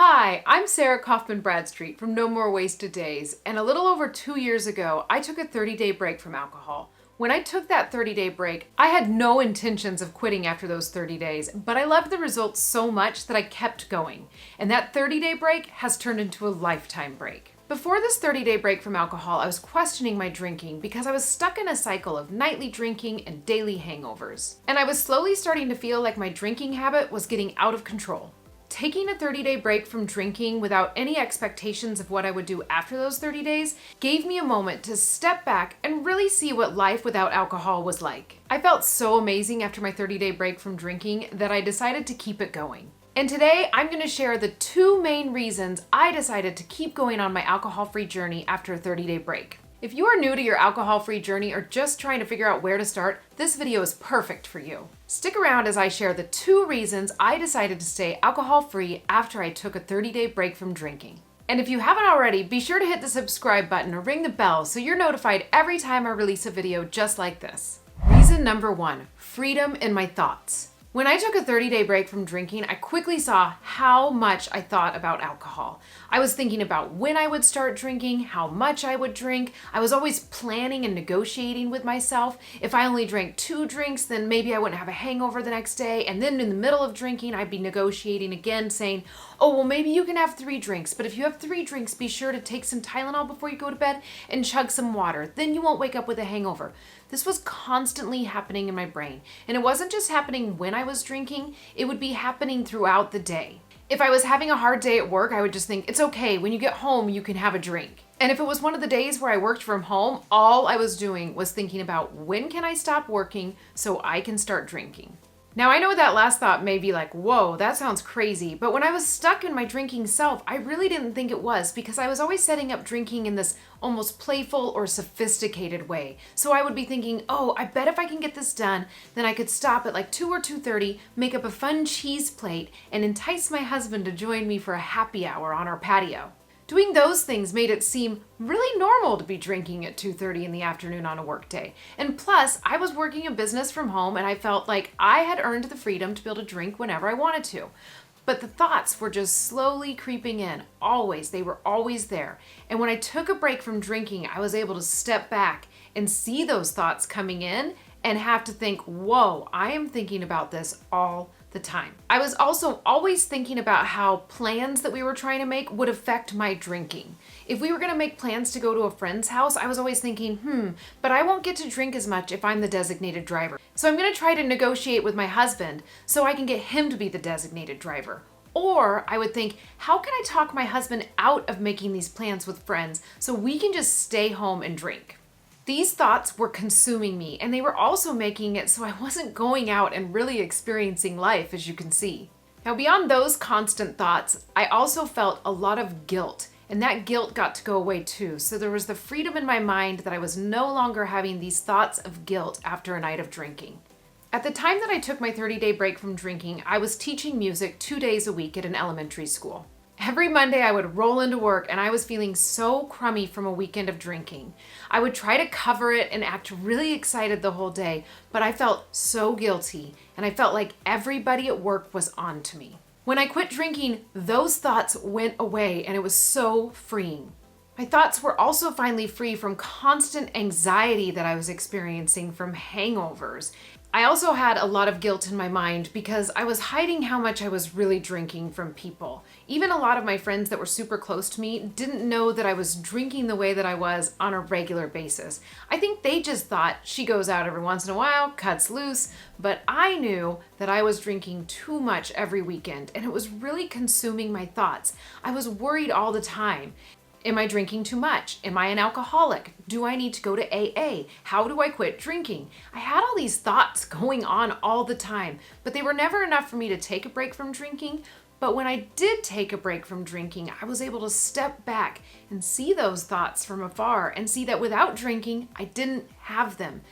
Hi, I'm Sarah Kaufman Bradstreet from No More Wasted Days, and a little over 2 years ago, I took a 30-day break from alcohol. When I took that 30-day break, I had no intentions of quitting after those 30 days, but I loved the results so much that I kept going. And that 30-day break has turned into a lifetime break. Before this 30-day break from alcohol, I was questioning my drinking because I was stuck in a cycle of nightly drinking and daily hangovers. And I was slowly starting to feel like my drinking habit was getting out of control. Taking a 30-day break from drinking without any expectations of what I would do after those 30 days gave me a moment to step back and really see what life without alcohol was like. I felt so amazing after my 30-day break from drinking that I decided to keep it going. And today I'm going to share the two main reasons I decided to keep going on my alcohol-free journey after a 30-day break. If you are new to your alcohol-free journey or just trying to figure out where to start, this video is perfect for you. Stick around as I share the two reasons I decided to stay alcohol-free after I took a 30-day break from drinking. And if you haven't already, be sure to hit the subscribe button or ring the bell so you're notified every time I release a video just like this. Reason number one, freedom in my thoughts. When I took a 30-day break from drinking, I quickly saw how much I thought about alcohol. I was thinking about when I would start drinking, how much I would drink. I was always planning and negotiating with myself. If I only drank 2 drinks, then maybe I wouldn't have a hangover the next day. And then in the middle of drinking, I'd be negotiating again saying, oh, well, maybe you can have 3 drinks. But if you have 3 drinks, be sure to take some Tylenol before you go to bed and chug some water. Then you won't wake up with a hangover. This was constantly happening in my brain. And it wasn't just happening when I was drinking, it would be happening throughout the day. If I was having a hard day at work, I would just think, it's okay, when you get home, you can have a drink. And if it was one of the days where I worked from home, all I was doing was thinking about when can I stop working so I can start drinking. Now, I know that last thought may be like, whoa, that sounds crazy. But when I was stuck in my drinking self, I really didn't think it was because I was always setting up drinking in this almost playful or sophisticated way. So I would be thinking, oh, I bet if I can get this done, then I could stop at like 2 or 2:30, make up a fun cheese plate, and entice my husband to join me for a happy hour on our patio. Doing those things made it seem really normal to be drinking at 2:30 in the afternoon on a work day. And plus, I was working a business from home and I felt like I had earned the freedom to be able to drink whenever I wanted to. But the thoughts were just slowly creeping in, always. They were always there. And when I took a break from drinking, I was able to step back and see those thoughts coming in and have to think, whoa, I am thinking about this all the time. I was also always thinking about how plans that we were trying to make would affect my drinking. If we were going to make plans to go to a friend's house, I was always thinking, but I won't get to drink as much if I'm the designated driver. So I'm going to try to negotiate with my husband so I can get him to be the designated driver. Or I would think, how can I talk my husband out of making these plans with friends so we can just stay home and drink? These thoughts were consuming me, and they were also making it so I wasn't going out and really experiencing life, as you can see. Now, beyond those constant thoughts, I also felt a lot of guilt, and that guilt got to go away too. So there was the freedom in my mind that I was no longer having these thoughts of guilt after a night of drinking. At the time that I took my 30-day break from drinking, I was teaching music 2 days a week at an elementary school. Every Monday I would roll into work and I was feeling so crummy from a weekend of drinking. I would try to cover it and act really excited the whole day, but I felt so guilty and I felt like everybody at work was on to me. When I quit drinking, those thoughts went away and it was so freeing. My thoughts were also finally free from constant anxiety that I was experiencing from hangovers. I also had a lot of guilt in my mind because I was hiding how much I was really drinking from people. Even a lot of my friends that were super close to me didn't know that I was drinking the way that I was on a regular basis. I think they just thought she goes out every once in a while, cuts loose, but I knew that I was drinking too much every weekend and it was really consuming my thoughts. I was worried all the time. Am I drinking too much? Am I an alcoholic? Do I need to go to AA? How do I quit drinking? I had all these thoughts going on all the time, but they were never enough for me to take a break from drinking. But when I did take a break from drinking, I was able to step back and see those thoughts from afar and see that without drinking, I didn't have them.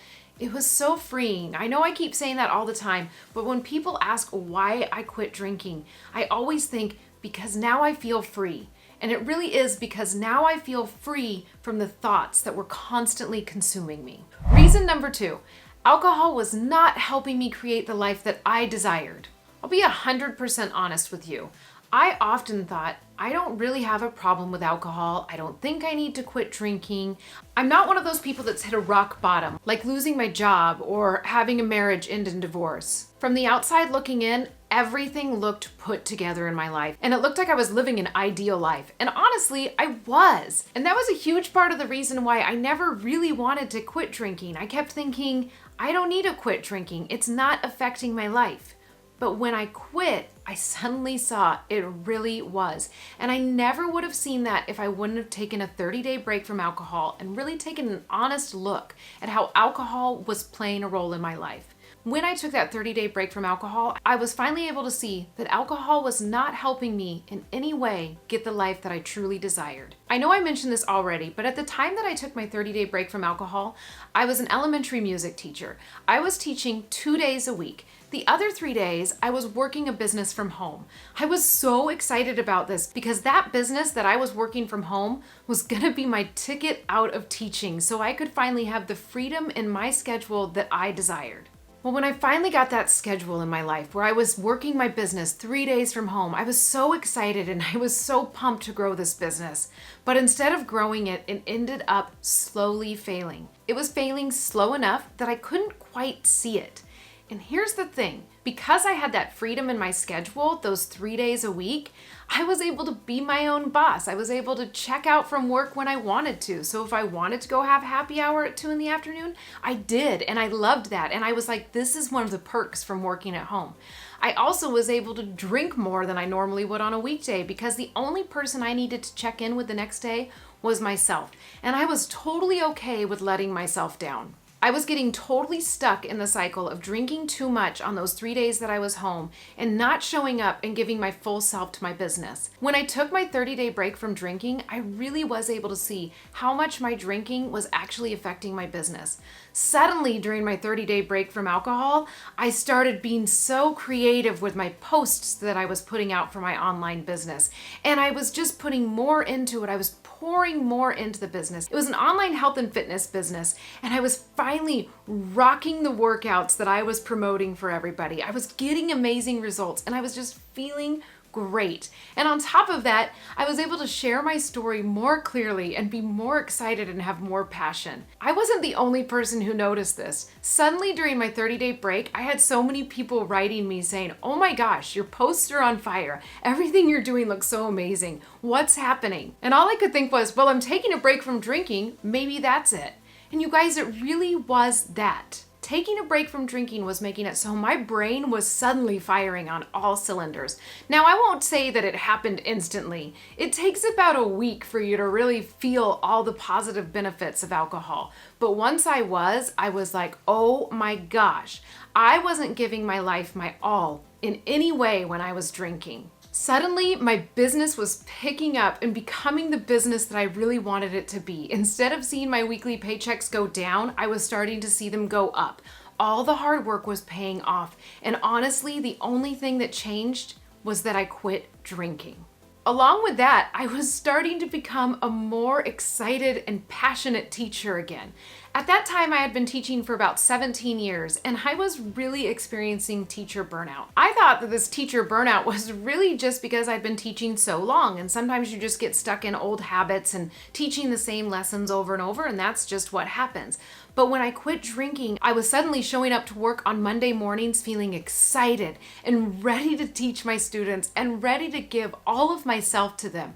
It was so freeing. I know I keep saying that all the time, but when people ask why I quit drinking, I always think because now I feel free. And it really is because now I feel free from the thoughts that were constantly consuming me. Reason number 2, alcohol was not helping me create the life that I desired. I'll be 100% honest with you. I often thought, I don't really have a problem with alcohol. I don't think I need to quit drinking. I'm not one of those people that's hit a rock bottom, like losing my job or having a marriage end in divorce. From the outside looking in, everything looked put together in my life, and it looked like I was living an ideal life. And honestly, I was. And that was a huge part of the reason why I never really wanted to quit drinking. I kept thinking, I don't need to quit drinking. It's not affecting my life. But when I quit, I suddenly saw it really was. And I never would have seen that if I wouldn't have taken a 30-day break from alcohol and really taken an honest look at how alcohol was playing a role in my life. When I took that 30-day break from alcohol, I was finally able to see that alcohol was not helping me in any way get the life that I truly desired. I know I mentioned this already, but at the time that I took my 30-day break from alcohol, I was an elementary music teacher. I was teaching 2 days a week. The other 3 days, I was working a business from home. I was so excited about this because that business that I was working from home was gonna be my ticket out of teaching, so I could finally have the freedom in my schedule that I desired. Well, when I finally got that schedule in my life where I was working my business 3 days from home, I was so excited and I was so pumped to grow this business. But instead of growing it, it ended up slowly failing. It was failing slow enough that I couldn't quite see it. And here's the thing, because I had that freedom in my schedule, those 3 days a week, I was able to be my own boss. I was able to check out from work when I wanted to. So if I wanted to go have happy hour at 2 p.m, I did. And I loved that. And I was like, this is one of the perks from working at home. I also was able to drink more than I normally would on a weekday because the only person I needed to check in with the next day was myself. And I was totally okay with letting myself down. I was getting totally stuck in the cycle of drinking too much on those 3 days that I was home and not showing up and giving my full self to my business. When I took my 30-day break from drinking, I really was able to see how much my drinking was actually affecting my business. Suddenly, during my 30-day break from alcohol, I started being so creative with my posts that I was putting out for my online business. And I was just putting more into it. I was pouring more into the business. It was an online health and fitness business, and I was finally rocking the workouts that I was promoting for everybody. I was getting amazing results, and I was just feeling great. And on top of that, I was able to share my story more clearly and be more excited and have more passion. I wasn't the only person who noticed this. Suddenly during my 30-day break, I had so many people writing me saying, oh my gosh, your posts are on fire. Everything you're doing looks so amazing. What's happening? And all I could think was, well, I'm taking a break from drinking. Maybe that's it. And you guys, it really was that. Taking a break from drinking was making it so my brain was suddenly firing on all cylinders. Now, I won't say that it happened instantly. It takes about a week for you to really feel all the positive benefits of alcohol. But once I was like, oh my gosh, I wasn't giving my life my all in any way when I was drinking. Suddenly, my business was picking up and becoming the business that I really wanted it to be. Instead of seeing my weekly paychecks go down, I was starting to see them go up. All the hard work was paying off. And honestly, the only thing that changed was that I quit drinking. Along with that, I was starting to become a more excited and passionate teacher again. At that time, I had been teaching for about 17 years, and I was really experiencing teacher burnout. I thought that this teacher burnout was really just because I'd been teaching so long, and sometimes you just get stuck in old habits and teaching the same lessons over and over, and that's just what happens. But when I quit drinking, I was suddenly showing up to work on Monday mornings feeling excited and ready to teach my students and ready to give all of myself to them.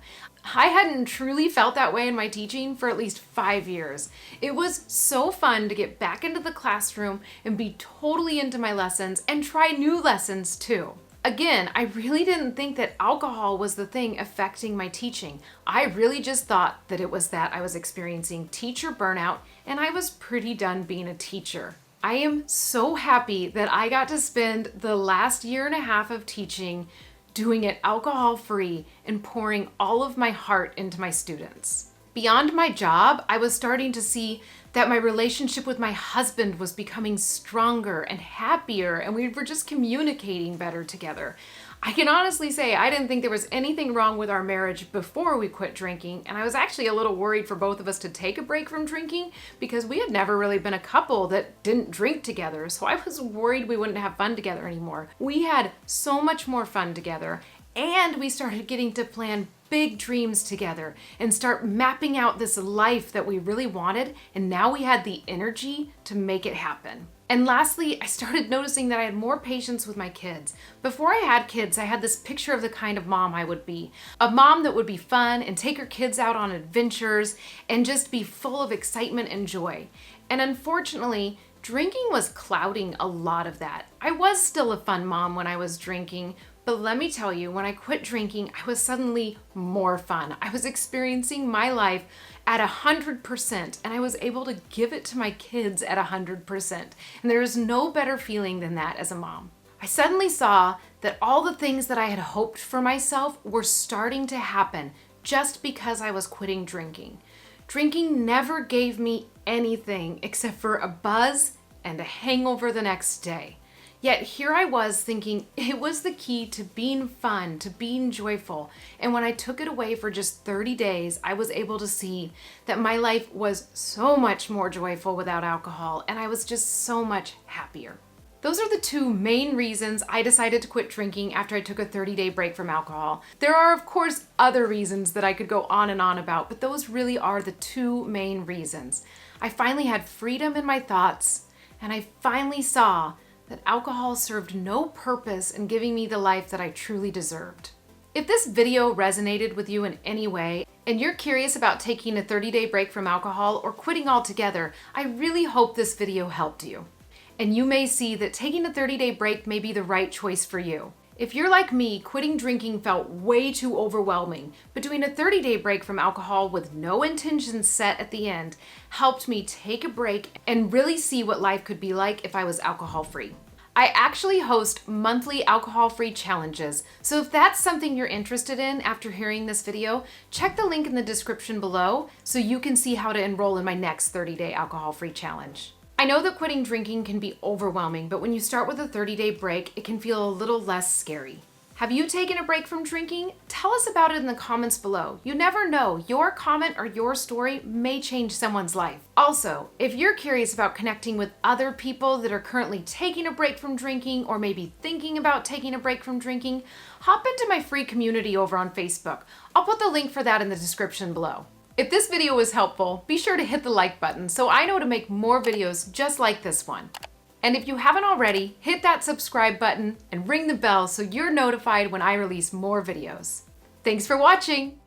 I hadn't truly felt that way in my teaching for at least 5 years. It was so fun to get back into the classroom and be totally into my lessons and try new lessons too. Again, I really didn't think that alcohol was the thing affecting my teaching. I really just thought that it was that I was experiencing teacher burnout and I was pretty done being a teacher. I am so happy that I got to spend the last 1.5 years of teaching doing it alcohol-free and pouring all of my heart into my students. Beyond my job, I was starting to see that my relationship with my husband was becoming stronger and happier, and we were just communicating better together. I can honestly say I didn't think there was anything wrong with our marriage before we quit drinking, and I was actually a little worried for both of us to take a break from drinking because we had never really been a couple that didn't drink together, so I was worried we wouldn't have fun together anymore. We had so much more fun together, And we started getting to plan big dreams together and start mapping out this life that we really wanted. And now we had the energy to make it happen. And lastly, I started noticing that I had more patience with my kids. Before I had kids, I had this picture of the kind of mom I would be. A mom that would be fun and take her kids out on adventures and just be full of excitement and joy. And unfortunately, drinking was clouding a lot of that. I was still a fun mom when I was drinking, but let me tell you, when I quit drinking, I was suddenly more fun. I was experiencing my life at 100%, and I was able to give it to my kids at 100%. And there is no better feeling than that as a mom. I suddenly saw that all the things that I had hoped for myself were starting to happen just because I was quitting drinking. Drinking never gave me anything except for a buzz and a hangover the next day. Yet here I was thinking it was the key to being fun, to being joyful. And when I took it away for just 30 days, I was able to see that my life was so much more joyful without alcohol, and I was just so much happier. Those are the two main reasons I decided to quit drinking after I took a 30-day break from alcohol. There are, of course, other reasons that I could go on and on about, but those really are the two main reasons. I finally had freedom in my thoughts, and I finally saw that alcohol served no purpose in giving me the life that I truly deserved. If this video resonated with you in any way, and you're curious about taking a 30-day break from alcohol or quitting altogether, I really hope this video helped you. And you may see that taking a 30-day break may be the right choice for you. If you're like me, quitting drinking felt way too overwhelming, but doing a 30-day break from alcohol with no intentions set at the end helped me take a break and really see what life could be like if I was alcohol-free. I actually host monthly alcohol-free challenges, so if that's something you're interested in after hearing this video, check the link in the description below so you can see how to enroll in my next 30-day alcohol-free challenge. I know that quitting drinking can be overwhelming, but when you start with a 30-day break, it can feel a little less scary. Have you taken a break from drinking? Tell us about it in the comments below. You never know, your comment or your story may change someone's life. Also, if you're curious about connecting with other people that are currently taking a break from drinking or maybe thinking about taking a break from drinking, hop into my free community over on Facebook. I'll put the link for that in the description below. If this video was helpful, be sure to hit the like button so I know to make more videos just like this one. And if you haven't already, hit that subscribe button and ring the bell so you're notified when I release more videos. Thanks for watching!